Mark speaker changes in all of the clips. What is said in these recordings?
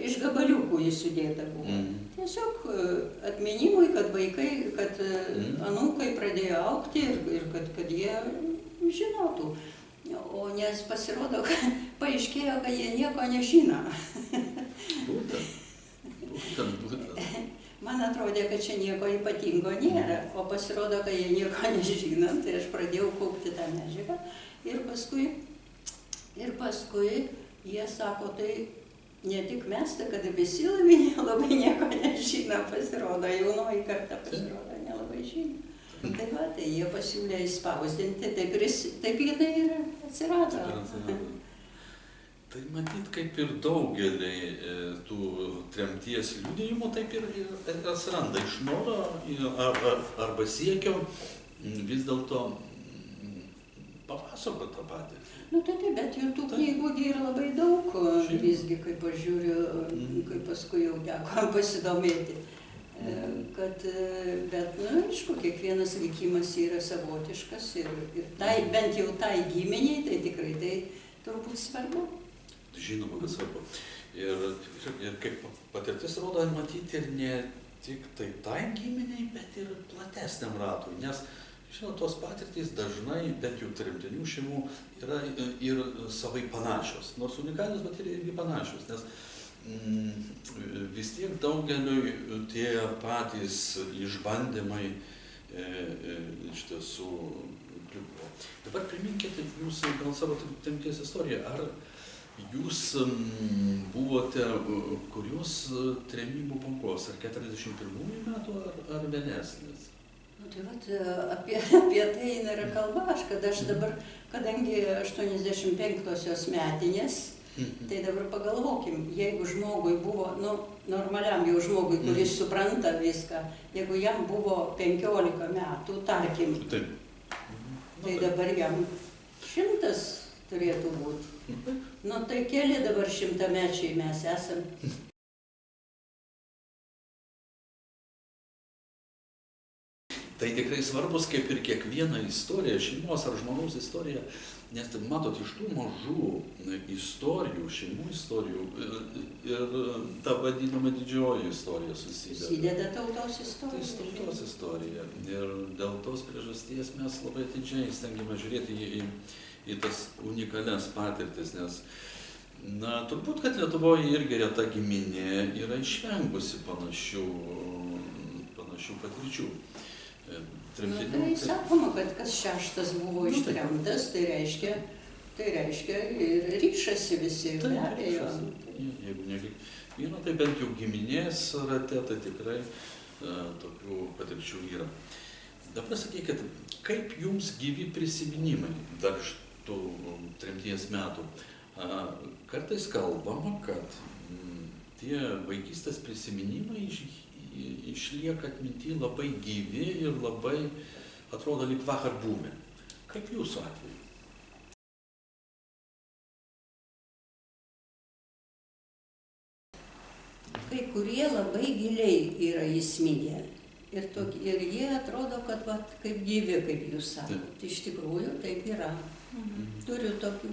Speaker 1: iš gabaliukų jis sudėta buvo. Tiesiog atminimui, kad vaikai, kad anūkai pradėjo augti ir kad jie žinotų. O nes pasirodo, kad paaiškėjo, kad jie nieko nežino.
Speaker 2: Būtent.
Speaker 1: Man atrodė, kad čia nieko ypatingo nėra, o pasirodo, kad jie nieko nežino, tai aš pradėjau kaupti tą medžiagą ir paskui jie sako, tai ne tik mes, tai kad visi labai nieko nežino, pasirodo, jaunoji karta pasirodo, nelabai žino. Tai va, tai jie pasiūlė įspausdinti, taip jinai ir atsirado.
Speaker 2: Tai matyt, kaip ir daugelį tų tremties liudijimų, taip ir atsiranda iš noro arba siekio vis dėlto papasakoti tą patį.
Speaker 1: Nu tai taip, bet jų tų knygų yra labai daug, visgi, kaip aš žiūriu, kaip paskui jau teko pasidomėti. Bet, aišku, kiekvienas likimas yra savotiškas ir bent jau tai giminiai, tai tikrai tai turbūt svarbu.
Speaker 2: Žinoma, kad svarbu. Ir kaip patirtis rodo, matyti ir ne tik tai giminiai, bet ir platesniam ratui. Nes, žinot, tos patirtys dažnai, bent jau tremtinių šeimų, yra ir savai panašios. Nors unikalios, bet ir irgi panašios. Nes vis tiek daugeliui tie patys išbandymai iš tiesų kliuvo. Dabar priminkite jūs gal savo tremties istoriją. Ar jūs buvote kurios trėmimų bangos, ar 41 metų, ar vėlesnis?
Speaker 1: Nu, tai vat, apie tai yra kalba, kad aš dabar, kadangi 85-osios metinės, tai dabar pagalvokim, jeigu žmogui buvo, normaliam jau žmogui, kuris supranta viską, jeigu jam buvo 15 metų, tarkim, tai dabar jam 100 turėtų būti. Nu tai keli dabar 100-mečiai mes esam.
Speaker 2: Tai tikrai svarbus kaip ir kiekviena istorija, šeimos ar žmogaus istorija, nes matot, iš tų mažų istorijų, šeimų istorijų ir ta vadinama didžioji istorija susideda.
Speaker 1: Susideda tautos istorija.
Speaker 2: Tai tautos istorija. Ir dėl tos priežasties mes labai atidžiai stengiame žiūrėti į tas unikalias patirtis, nes turbūt, kad Lietuvoje irgi reta giminė yra išvengusi panašių patirčių.
Speaker 1: Tai sakoma, kad kas 6 buvo ištremtas, tai reiškia ir ryšasi visi, be abejo.
Speaker 2: Jeigu ne kiekvieno, tai bent jau giminės rate, tai tikrai tokių patirčių yra. Dabar sakykit, kaip jums gyvi prisiminimai dar iš tų tremties metų? Kartais kalbama, kad tie vaikystės prisiminimai išlieka atminty labai gyvi ir labai, atrodo, lyg vakar buvę. Kaip jūsų atveju?
Speaker 1: Kai kurie labai giliai yra įsmigę. Ir jie atrodo, kad kaip gyvi, kaip jūs sakote. Iš tikrųjų, taip yra. Turiu tokių.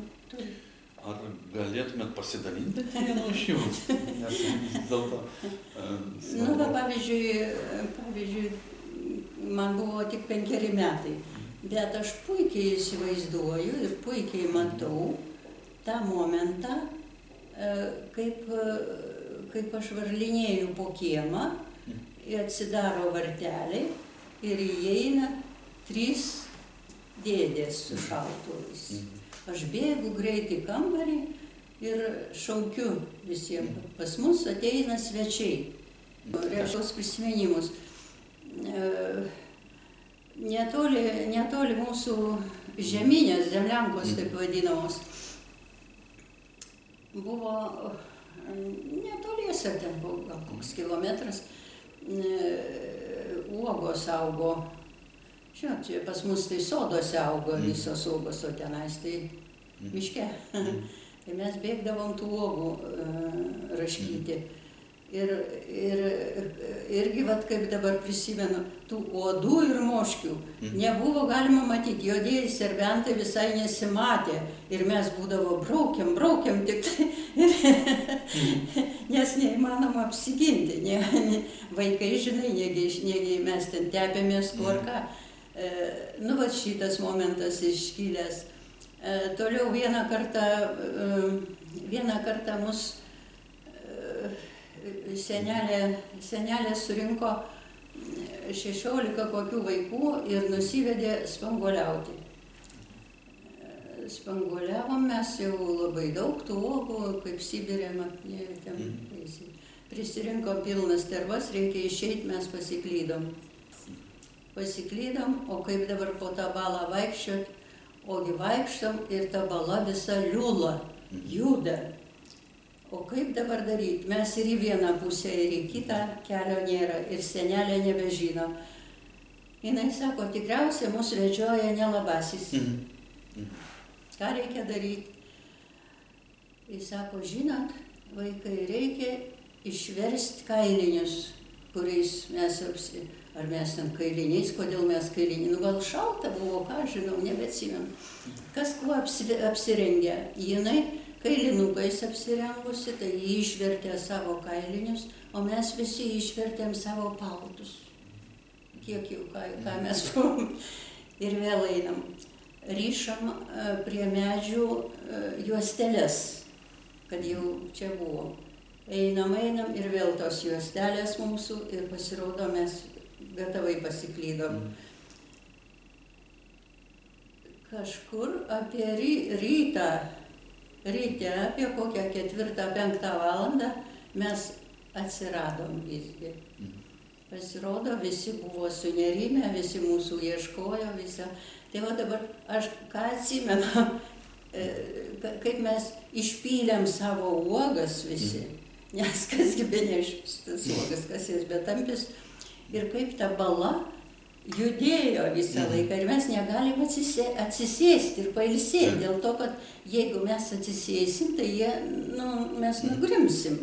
Speaker 2: Ar galėtumėt pasidalinti vienu iš jų? Nes vis dėlto...
Speaker 1: Pavyzdžiui, man buvo tik 5 metai, bet aš puikiai įsivaizduoju ir puikiai matau tą momentą, kaip aš varlinėju po kiemą, atsidaro varteliai ir įeina 3 dėdės su šautuvais. Aš bėgu greitai kambarį ir šaukiu visiems. Pas mus ateina svečiai. Reiškios prisiminimus. Netoli mūsų žeminės, zemliankos taip vadinamos, buvo netoliese, ten buvo gal koks kilometras, uogos augo. Žinot, čia pas mus tai soduose augo visos uogos, o tenais tai miške. Tai mes bėgdavom tų uogų raškyti. Irgi, vat, kaip dabar prisimenu, tų uodų ir moškių nebuvo galima matyti, juodieji serbentai visai nesimatė ir mes būdavo braukiam tik tai, nes neįmanoma apsiginti, vaikai, žinai, negi mes ten tepėmės kur ką. Nu, va šitas momentas iškilęs. Toliau vieną kartą mus senelė surinko 16 kokių vaikų ir nusivedė spanguoliauti. Spanguoliavom mes jau labai daug tų uogų, kaip Sibirė, prisirinko pilnas tervas, reikia išeiti, mes pasiklydom, o kaip dabar po tą balą vaikščiot, ogi vaikštom ir ta bala visa liūla, juda. O kaip dabar daryti? Mes ir į vieną pusę, ir į kitą, kelio nėra, ir senelė nebežino. Jinai sako, tikriausiai mūsų vedžioja nelabasis. Ką reikia daryti? Jis sako, žinot, vaikai, reikia išversti kailinius, kuriais mes ar mes ten kailiniais, kodėl mes kailiniai, nu gal šalta buvo, ką žinau, nebeatsimenu. Kas kuo apsirengė? Jinai kailinukais apsirengusi, tai jį išvertė savo kailinius, o mes visi išvertėm savo paltus. Kiek jau, ką mes buvom. Ir vėl einam. Ryšam prie medžių juosteles, kad jau čia buvo. Einam ir vėl tos juostelės mūsų ir pasirodo mes gatavai pasiklydom. Kažkur apie ryte, apie kokią 4-5 valandą mes atsiradom visgi. Pasirodo, visi buvo sunerimę, visi mūsų ieškojo, visą. Tai va dabar aš ką atsimenu, kaip mes išpylėm savo uogas visi, nes kasgi be neštas uogas, kas jas betampis, ir kaip ta bala judėjo visą laiką ir mes negalim atsisėsti ir pailsėti, dėl to, kad jeigu mes atsisėsim, tai mes nugrimsim.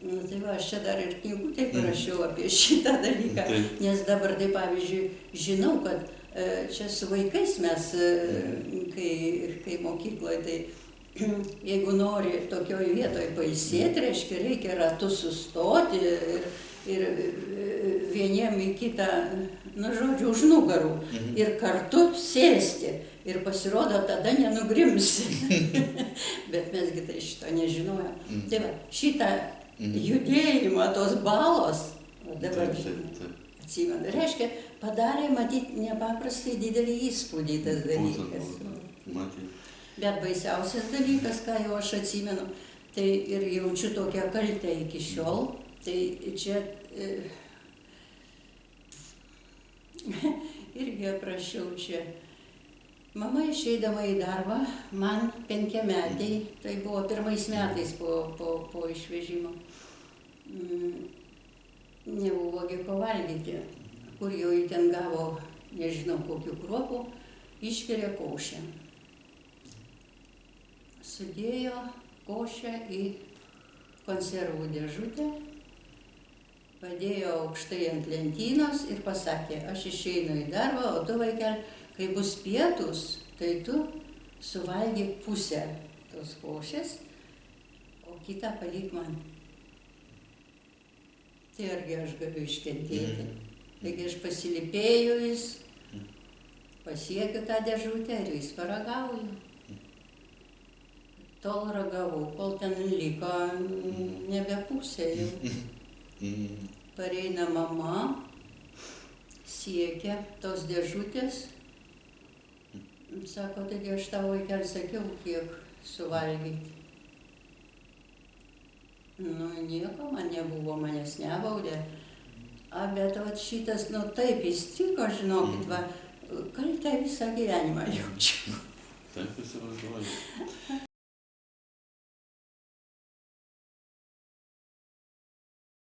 Speaker 1: Tai va, aš čia dar ir knygutėj parašiau apie šitą dalyką, nes dabar tai pavyzdžiui žinau, kad čia su vaikais mes, kai mokykloje, tai jeigu nori tokioj vietoj pailsėti, reiškia, reikia ratu sustoti ir vieniem į kitą, nu žodžiu, už nugarų ir kartu sėsti. Ir pasirodo, tada nenugrimsi. Bet mesgi tai šito nežinojom. Tai va, šitą judėjimą, tos balos, dabar atsimenu, reiškia, padarė, matyt, nepaprastai didelį įspūdį tas dalykas. Bet baisiausias dalykas, ką jau aš atsimenu, tai ir jaučiu tokią kaltę iki šiol, tai čia irgi aprašiau čia. Mama išeidama į darbą, man 5-metei, tai buvo 1 metais po išvežimo, nebuvo ko valgyti, kur jau į ten gavo, nežinau, kokių kruopų, išvirė košę. Sudėjo košę į konservų dėžutę, padėjo aukštai ant lentynos ir pasakė, aš išeinu į darbą, o tu, vaikel, kai bus pietus, tai tu suvalgyk pusę tos košės, o kitą palik man. Tai argi aš galiu iškentėti. Taigi aš pasilipėjau jis, pasiekiu tą dėžutę ir vis paragauju. Tol ragavau, kol ten liko nebe pusė jau. Pareina mama, siekia tos dėžutės. Sako, taigi aš tavo vaikel sakiau, kiek suvalgyti. Nu, nieko man nebuvo, manęs nebaudė. Bet šitas, nu taip įstiko, žinokit, va, kaltę visą gyvenimą jaučiu.
Speaker 2: Taip įsivaizduoju.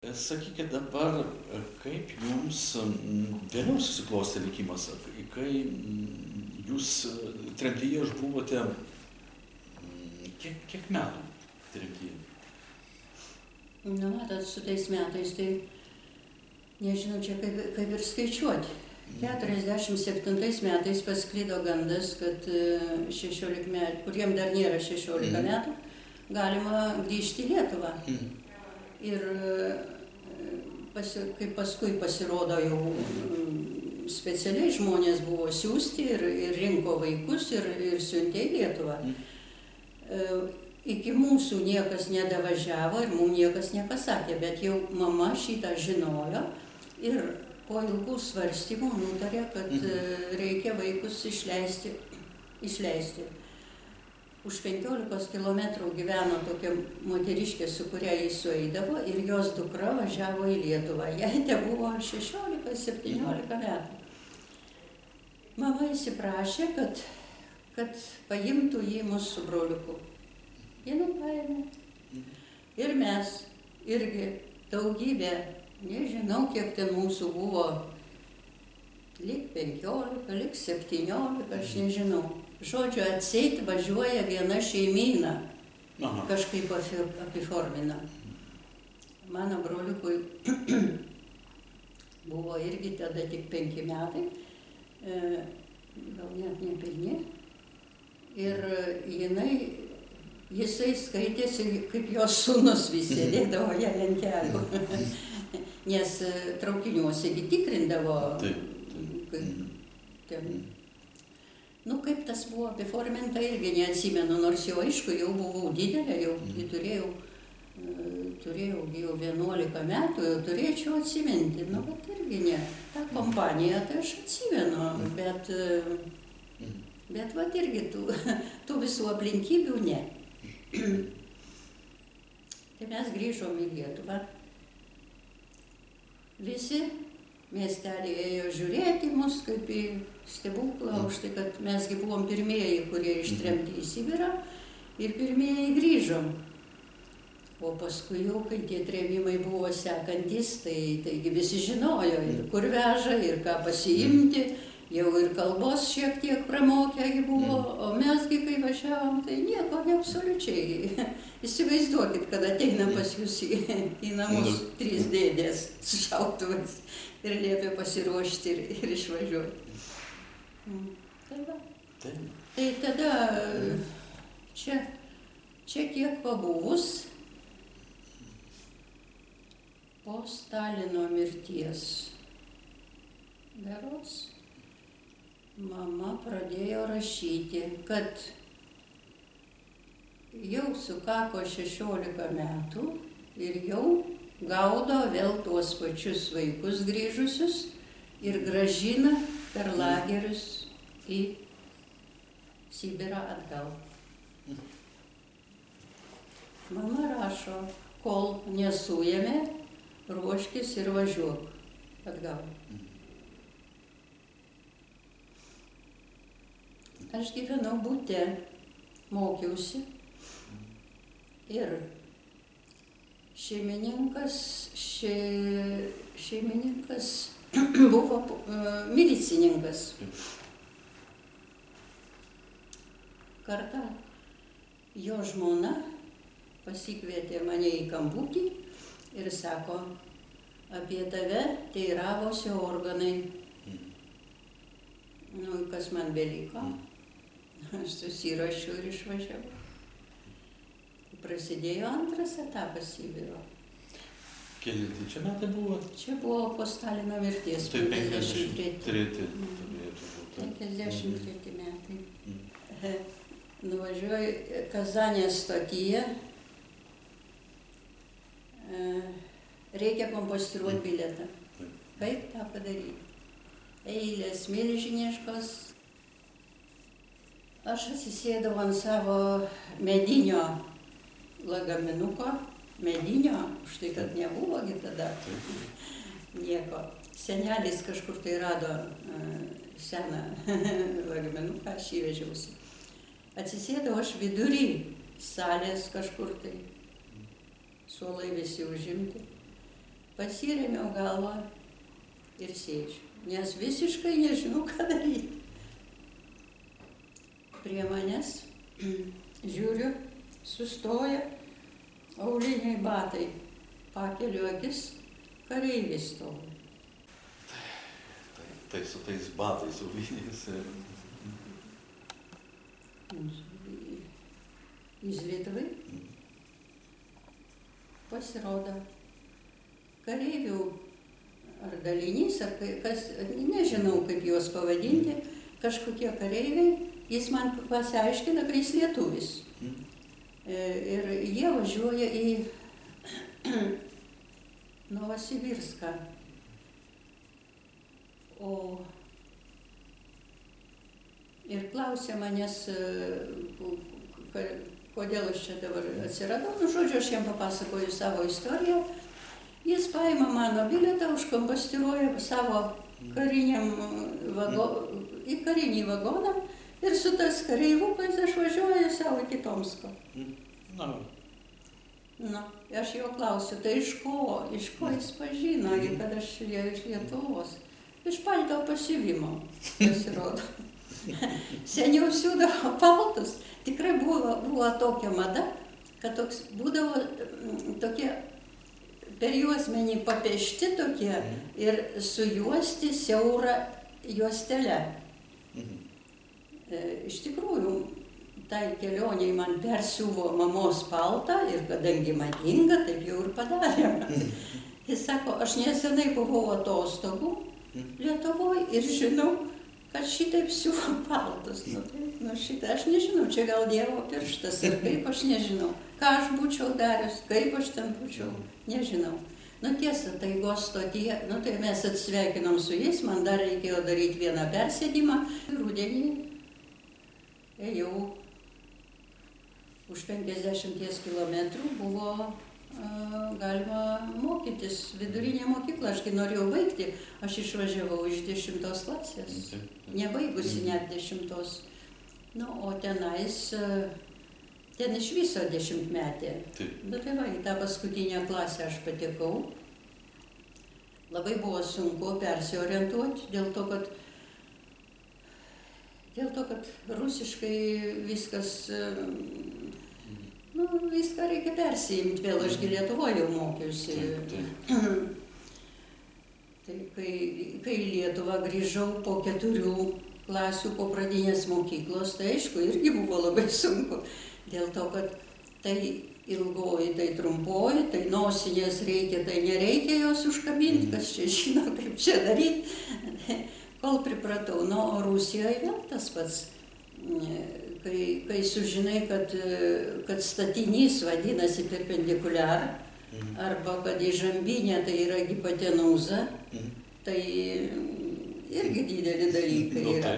Speaker 2: Sakykit dabar, kaip jums vėliau susiklostė likimas, kai jūs tremtyje išbuvote, kiek metų tremtyje?
Speaker 1: Nu, matot, su tais metais, tai nežinau čia kaip ir skaičiuoti. 47 metais pasklido gandas, kad 16 metų, kuriem dar nėra 16 metų, galima grįžti į Lietuvą. Ir kaip paskui pasirodo, jau specialiai žmonės buvo siųsti ir rinko vaikus ir siuntė į Lietuvą. Iki mūsų niekas nedavažiavo ir mums niekas nepasakė, bet jau mama šitą žinojo ir po ilgų svarstymų nutarė, kad reikia vaikus išleisti. Už 15 kilometrų gyveno tokia moteriškė, su kuria jis sueidavo, ir jos dukra važiavo į Lietuvą. Jai te buvo 16-17 metų. Mama įsiprašė, kad paimtų jį mus su broliuku. Jie paėmė. Ir mes irgi daugybė, nežinau, kiek ten mūsų buvo, lyg 15, lyg 17, aš nežinau. Žodžiu, atseit važiuoja viena šeimyna, kažkaip apiformina. Mano broliukui buvo irgi tada tik 5 metai, gal net nepilni. Ir jisai skaitėsi, kaip jos sūnus vis sėdėdavo ją ant kelių. Nes traukiniuose tikrindavo. Nu, kaip tas buvo apiforminta, irgi neatsimenu, nors jau aišku, jau buvau didelė, jau turėjau jau 11 metų, jau turėčiau atsiminti. Nu, bet irgi ne. Ta kompanija, tai aš atsimenu, bet vat irgi tų visų aplinkybių ne. Tai mes grįžom į Lietuvą. Visi miestelį ėjo žiūrėti mus kaip į stebuklą, už tai, kad mesgi buvom pirmieji, kurie ištremti į Sibirą ir pirmieji grįžom. O paskui jau, kai tie trėmimai buvo sekantis, taigi visi žinojo, ir kur veža, ir ką pasiimti, jau ir kalbos šiek tiek pramokę buvo, o mesgi, kai važiavom, tai nieko, absoliučiai. Įsivaizduokit, kad ateina pas jūs į namus 3 dėdės su šautuvais ir liepia pasiruošti ir išvažiuoti. Tai va. Tai tada čia kiek pabuvus, po Stalino mirties berods, mama pradėjo rašyti, kad jau sukako 16 metų ir jau gaudo vėl tuos pačius vaikus grįžusius ir grąžina per lagerius į Sibirą atgal. Mama rašo, kol nesuėmė, ruoškis ir važiuok atgal. Aš gyvenau bute, mokiausi ir šeimininkas buvo milicininkas. Kartą jo žmona pasikvietė mane į kamputį ir sako, apie tave teiravosi organai. Nu, kas man beliko? Aš susirašiau ir išvažiavau. Prasidėjo antras etapas Sibiro.
Speaker 2: Kelinti čia metai buvo?
Speaker 1: Čia buvo po Stalino mirties.
Speaker 2: Tai 53.
Speaker 1: 53 metai. Nuvažiuoju Kazanės stotyje. Reikia kompostiruoti bilietą. Kaip tą padaryti? Eilės milžiniškos. Aš atsisėdau ant savo medinio lagaminuko. Medinio, už tai, kad nebuvogi tada nieko. Senelis kažkur tai rado seną lagaminuką, aš įvežiausi. Atsisėdau aš vidury salės kažkur tai. Suolai visi užimti. Pasirėmiau galvą ir sėdžiu, nes visiškai nežinau, ką daryti. Prie manęs žiūriu, sustoja auliniai batai pakeliu akis, kareivis stovi.
Speaker 2: Tai su tais batais auliniais.
Speaker 1: Iz Lietuvai pasirodo kareivių ar dalinys, ar kas, nežinau kaip juos pavadinti, kažkokie kareiviai, jis man pasiaiškina, kad jis lietuvis. Ir jie važiuoja į Novosibirską. Ir klausė manęs, kodėl aš čia dabar atsiradau. Nu, žodžiu, aš jam papasakoju savo istoriją. Jis paima mano bilietą, užkompostiruoja savo į karinį vagoną ir su tas kareivukais aš važiuoju savo iki Tomsko. Nu, aš jo klausiu, tai iš ko jis pažino, kad aš iš Lietuvos? Iš palto pasiuvimo, pasirodo. Seniau siūdavo paltus, tikrai buvo tokia mada, kad būdavo tokie per juosmenį papiešti tokie ir sujuosti siaurą juostelę. Iš tikrųjų, tai kelioniai man persiuvo mamos paltą ir kadangi madinga, taip jau ir padarėm. Jis sako, aš nesenai buvau atostogų Lietuvoje ir žinau, kad šitaip siuvo paltus. Nu šitą aš nežinau, čia gal Dievo pirštas ir kaip aš nežinau. Ką aš būčiau darius, kaip aš ten būčiau, nežinau. Nu tiesa, taigos stotyje, nu tai mes atsisveikinom su jais, man dar reikėjo daryti vieną persėdimą. Rudenį ėjau už 50 kilometrų, buvo galima mokytis vidurinė mokykla, aš kai norėjau baigti, aš išvažiavau iš 10 klasės, nebaigusi net 10. Nu, o tenais, ten iš viso 10-metė. Bet tai va, į tą paskutinę klasę aš patekau. Labai buvo sunku persiorientuoti, dėl to, kad rusiškai viskas, nu, viską reikia persiimti, vėl ašgi Lietuvoje jau mokiausi. Tai kai į Lietuvą grįžau po 4 klasių po pradinės mokyklos, tai aišku, irgi buvo labai sunku. Dėl to, kad tai ilgoji, tai trumpoji, tai nosinės reikia, tai nereikia jos užkabinti, kas čia žino, kaip čia daryti. Kol pripratau, nu, o Rusijoje vėl tas pats. Kai sužinai, kad statinys vadinasi perpendikuliar, arba kad įžambinė tai yra hipotenuza, tai irgi dideli dalykai yra.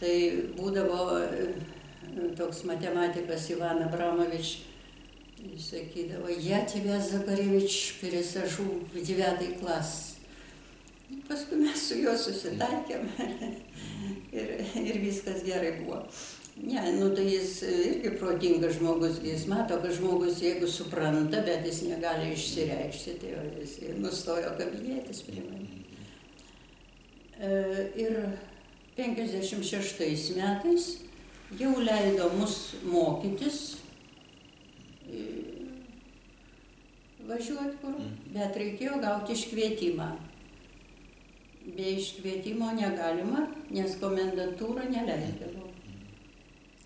Speaker 1: Tai būdavo toks matematikas Ivan Abramovič, jis sakydavo, я тебя, Zakarevich, пересажу в 9 класс. Paskui mes su juo susitaikėm ir viskas gerai buvo. Ne, nu tai jis irgi protingas žmogus, jis mato, kad žmogus, jeigu supranta, bet jis negali išsireikšti, tai jis nustojo kabinėtis prie mane. Ir 56 metais jau leido mus mokytis, važiuoti kur, bet reikėjo gauti iškvietimą. Be iškvietimo negalima, nes komendantūra neleisdavo.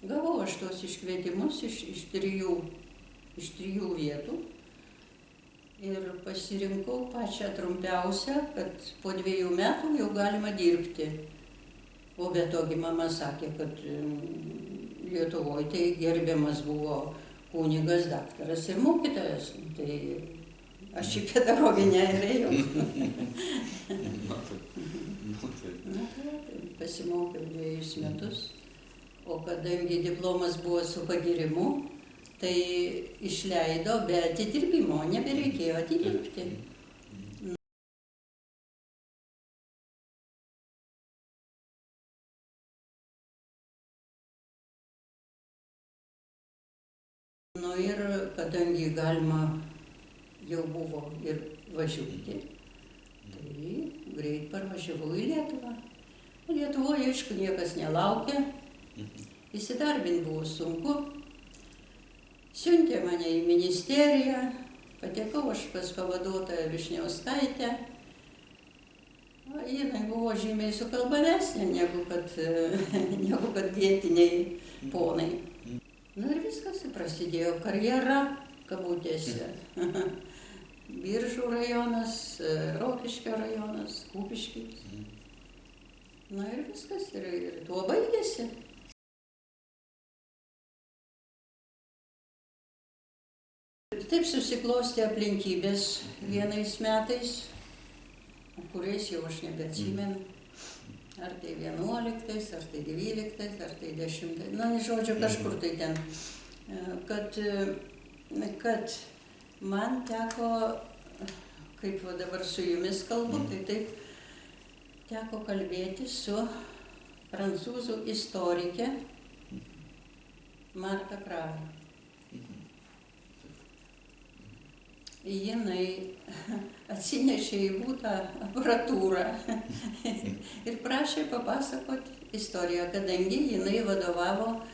Speaker 1: Gavau aš tos iškvietimus iš 3 vietų ir pasirinkau pačią trumpiausią, kad po 2 metų jau galima dirbti. O be togi mama sakė, kad Lietuvoje tai gerbiamas buvo kunigas, daktaras ir mokytojas. Tai aš į pedagoginę ėjau. Pasimokiau 2 metus. O kadangi diplomas buvo su pagyrimu, tai išleido be atidirbimo, nebereikėjo atidirbti. Nu ir kadangi galima jau buvo ir važiuoti, tai greit parvažiavau į Lietuvą. Lietuvoje, aišku, niekas nelaukė. Įsidarbinti buvo sunku. Siuntė mane į ministeriją, patekau aš pas pavaduotoją Višniauskaitę. Jinai buvo žymiai sukalbamesnė negu kad vietiniai ponai. Na ir viskas, prasidėjo karjera, kabutėse. Biržų rajonas, Rokiškio rajonas, Kupiškis. Na ir viskas, ir tuo baigėsi. Taip susiklostė aplinkybės vienais metais, kuriais jau aš nebeatsimenu. Ar tai 11, ar tai 12, ar tai 10. Na, žodžiu, kažkur tai ten. Kad man teko, kaip va dabar su jumis kalbu, tai taip teko kalbėti su prancūzų istorike Marta Kravė. Jinai atsinešė į butą aparatūrą ir prašė papasakoti istoriją, kadangi jinai vadovavo,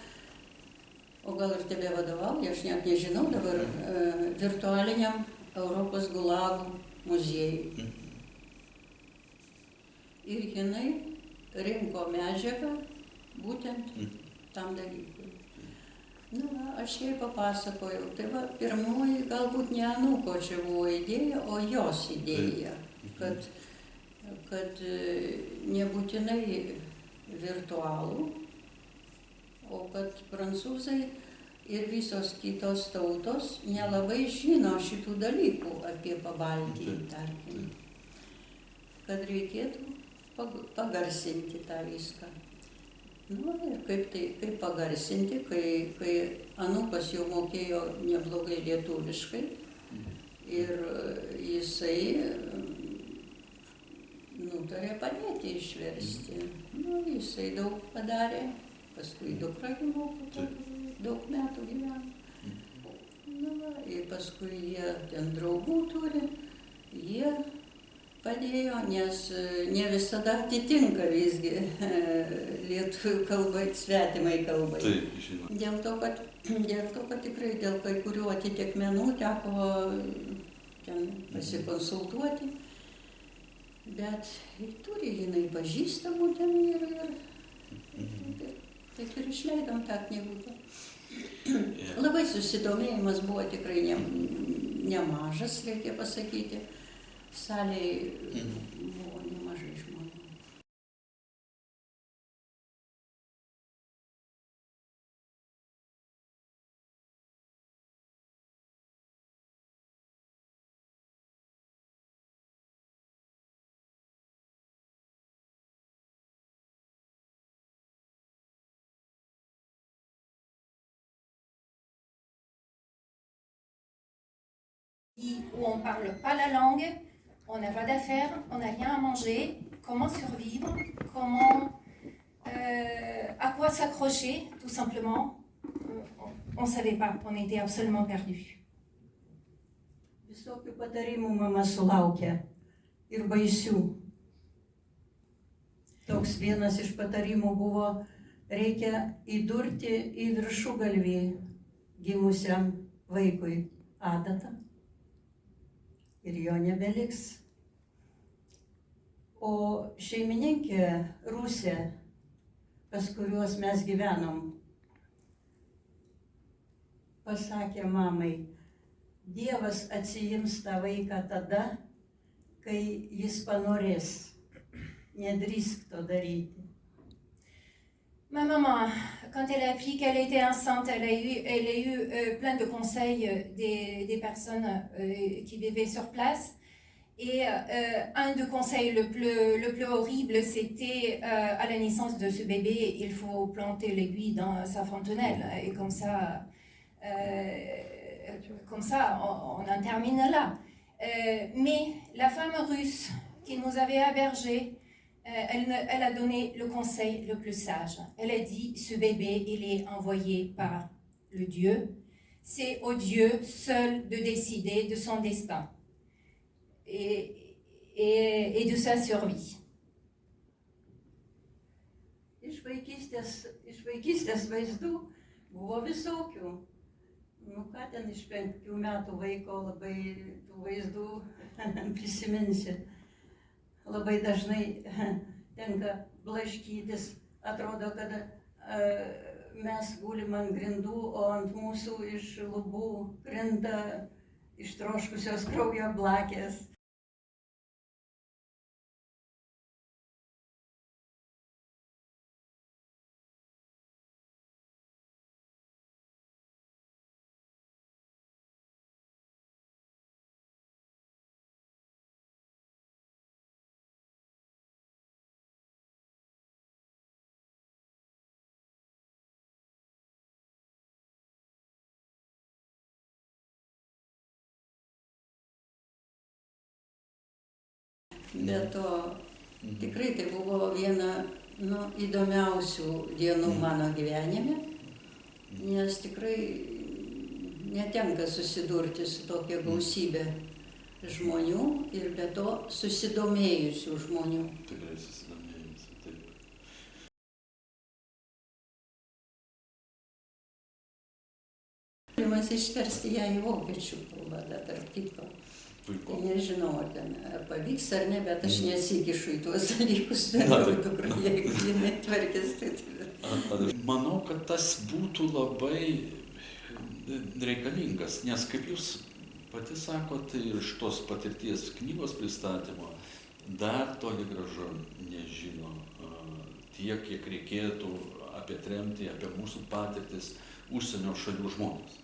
Speaker 1: o gal ir tebe vadovauja, aš net nežinau dabar, virtualiniam Europos gulagų muziejui. Ir jinai rinko medžiagą būtent tam dalykui. Na, aš jai papasakojau, tai va, pirmoji galbūt ne anūko čia buvo idėja, o jos idėja, kad nebūtinai virtualų, o kad prancūzai ir visos kitos tautos nelabai žino šitų dalykų apie Pabaltijį, tarkim, kad reikėtų pagarsinti tą viską. Nu, ir kaip pagarsinti, kai anūkas jau mokėjo neblogai lietuviškai ir jisai nutarė padėti išversti. Nu, jisai daug padarė, paskui dukra moko, daug metų gyveno. Nu, ir paskui jie ten draugų turi, jie padėjo, nes ne visada atitinka visgi lietuvių kalbai, svetimai kalbai.
Speaker 2: Taip, žinoma.
Speaker 1: Dėl to, kad tikrai dėl kai kurių atitikmenų teko ten pasikonsultuoti, bet turi jinai pažįstamų ten ir taip ir išleidom tą knygutę. Labai susidomėjimas buvo tikrai nemažas, reikia pasakyti. Salėje buvo nemažai žmonių.
Speaker 3: Où on ne parle pas la langue, on n'a pas d'affaires, on n'a rien à manger, comment survivre, à quoi s'accrocher, tout simplement. On ne savait pas, on était absolument perdus.
Speaker 1: Visokių patarimų mama sulaukė ir baisių. Toks vienas iš patarimų buvo, reikia įdurti į viršugalvį gimusiam vaikui adatą. Ir jo nebeliks. O šeimininkė Rusė, pas kuriuos mes gyvenom, pasakė mamai, Dievas atsiims tą vaiką tada, kai jis panorės, nedrįsk to daryti.
Speaker 3: Ma maman, quand elle a appris qu'elle était enceinte, elle a eu plein de conseils des personnes qui vivaient sur place. Et un des conseils le plus horrible, c'était à la naissance de ce bébé, il faut planter l'aiguille dans sa fontanelle. Et comme ça on en termine là. Mais la femme russe qui nous avait hébergés, elle a donné le conseil le plus sage. Elle a dit, ce bébé, il est envoyé par le Dieu. C'est au Dieu seul de décider de son destin et de sa survie.
Speaker 1: Iš vaikystės vaizdų buvo visokių. Nu ką ten iš 5 metų vaiko labai tų vaizdų prisiminsi. Labai dažnai tenka blaškytis. Atrodo, kad mes gulim ant grindų, o ant mūsų iš lubų krinta ištroškusios kraujo blakės. Bet to tikrai tai buvo viena įdomiausių dienų mano gyvenime, nes tikrai netenka susidurti su tokia gausybė žmonių ir be to susidomėjusių žmonių.
Speaker 2: Tikrai susidomėjusių, taip.
Speaker 1: Galima išversti ją į vokiečių kalbą, tarp kitko. Tai nežinau, ar pavyks ar ne, bet aš nesikišu į tuos dalykus, jeigu jinai tvarkės, tai...
Speaker 2: Manau, kad tas būtų labai reikalingas, nes kaip jūs pati sakote, iš tos patirties knygos pristatymo dar toli gražu nežino tiek, kiek reikėtų apie tremtį, apie mūsų patirtis užsienio šalių žmonės.